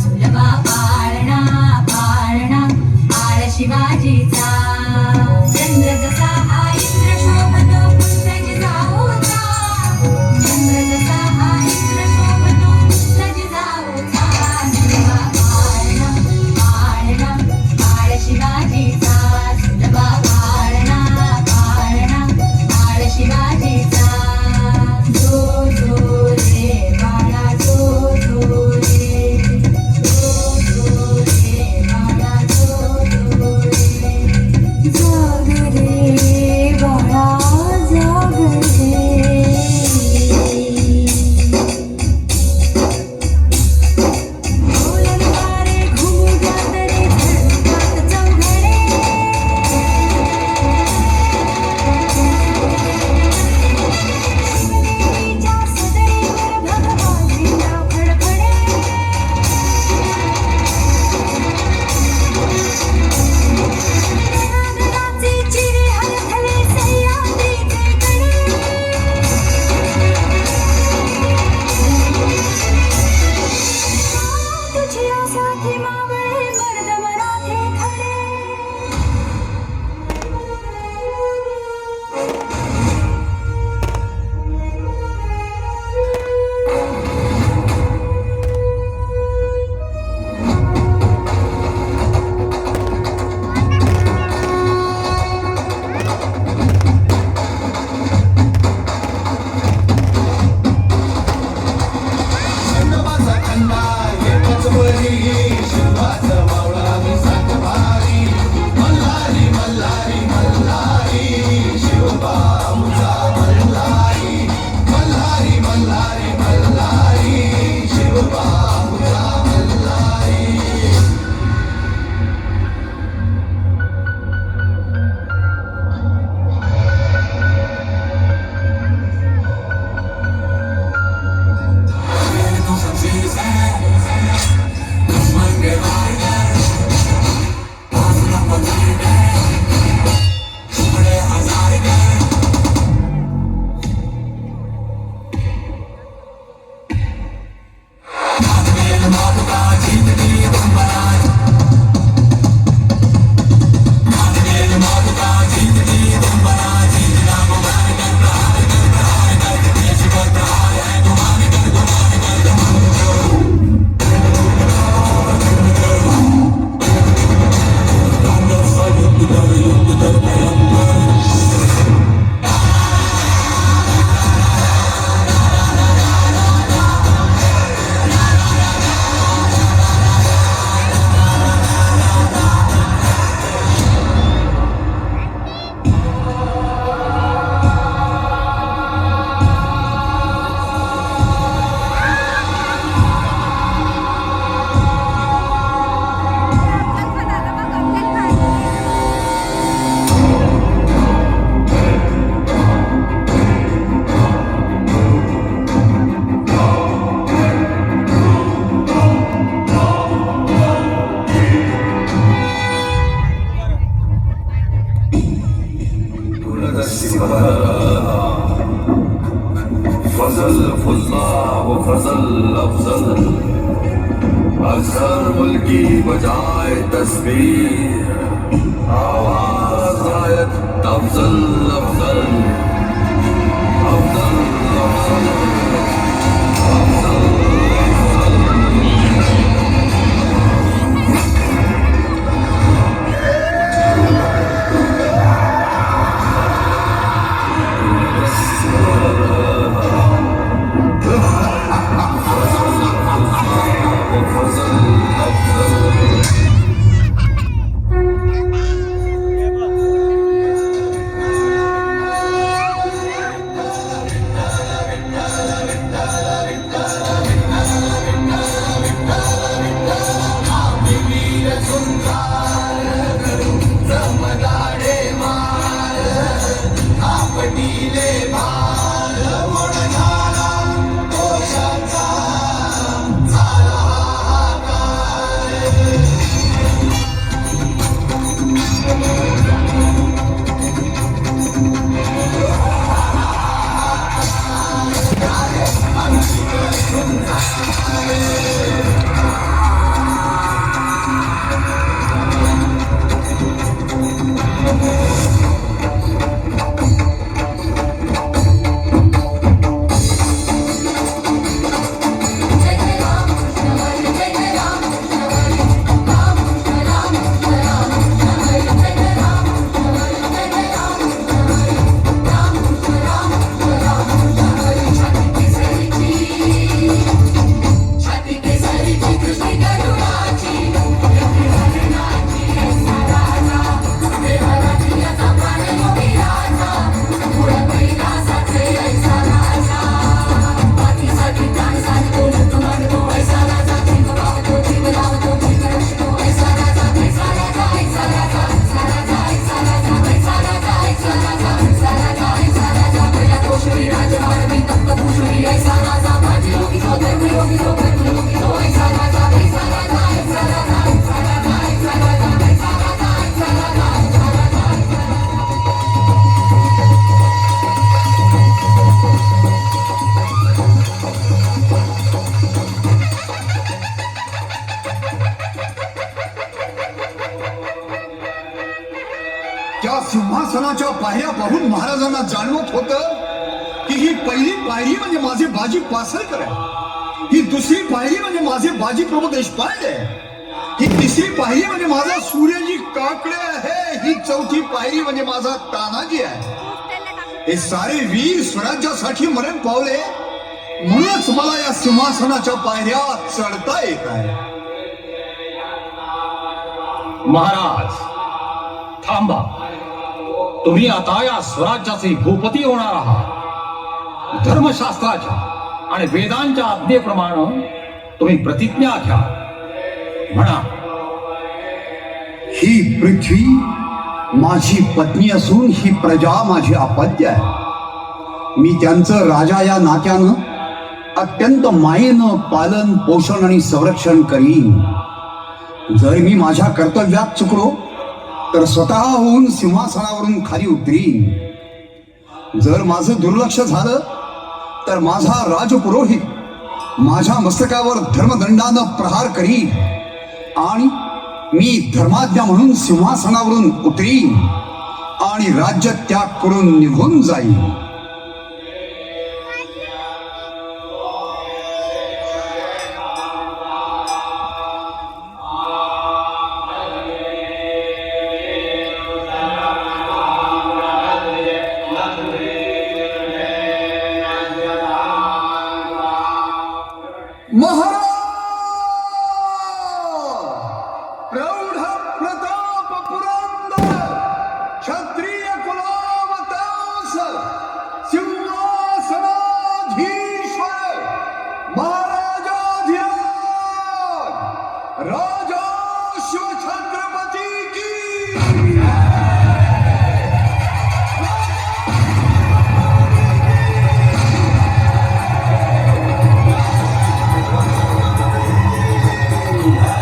सुलभा पाळणा पाळणा बाळ शिवाजीचा चंद्र जसा हा इंद्र शोभतो पुत्रजी जाऊचा चंद्र जसा हा इंद्र शोभतो पुत्रजी जाऊचा सुलभा पाळणा पाळणा बाळ शिवाजीचा सुलभा पाळणा पाळणा बाळ शिवाजीचा जो जो रे बाळा जो जो रे जो जो रे बाळा जो जो रे जाग रे बाळा जाग रे बोलन वारे घुमू द्या तरी धडकात चौघडे शिवनेरीच्या सदरीवर भगवाजींना फडफडे गणागणाचे चिरे हरखले सह्याद्रीचे कडे तुझ्या साठी मावळे मर्द मराठे खडे खंडोबाचा खंडा येतच वरी शिवाचा मावळा मी सात भारी मल्हारी मल्हारी मल्हारी शिवबाऊचा मल्हारी मल्हारी मल्हारी मल्हारी शिवबाऊचा मल्हारी फजल फुल्ला वो फजल अफजल अजहर मुल्की बजाए तस्बीर आवाज आयत अफजल अफजल अफजल अफजल त्या सिंहासनाच्या पायऱ्या पाहून महाराजांना जाणवत होतं की ही पहिली पायरी म्हणजे माझे बाजी पासळकर आहे, ही दुसरी पायरी म्हणजे माझे बाजी प्रभू देशपांडे आहे, ही तिसरी पायरी म्हणजे माझा सूर्यजी काकडे आहे, ही चौथी पायरी म्हणजे माझा तानाजी आहे. हे सारे वीर स्वराज्यासाठी मरण पावले, म्हणूनच मला या सिंहासनाच्या पायऱ्या चढता येत आहे. महाराज थांबा. तुम्ही आता या स्वराज्याचे भूपती होणार आहात. धर्मशास्त्राच्या आणि वेदांच्या आज्ञेप्रमाणे तुम्ही प्रतिज्ञा घ्या. म्हणा. ही पृथ्वी माझी पत्नी असून ही प्रजा माझी अपत्य आहे. मी त्यांचं राजा या नात्यानं अत्यंत मायेनं पालन पोषण आणि संरक्षण करीन. जर मी माझ्या कर्तव्यात चुकलो तर स्वतः होऊन सिंहासनावरून खाली उतरीन. जर माझं दुर्लक्ष झालं तर माझा राजपुरोहित माझ्या मस्तकावर धर्मदंडानं प्रहार करीन आणि मी धर्माज्ञा म्हणून सिंहासनावरून उतरीन आणि राज्य त्याग करून निघून जाईन. महाराज प्रौढ प्रताप पुरंदर क्षत्रिय कुलावतांस सिंहासनाधीश्वर महाराजाधिराज राजा शिवछत्रपती की जय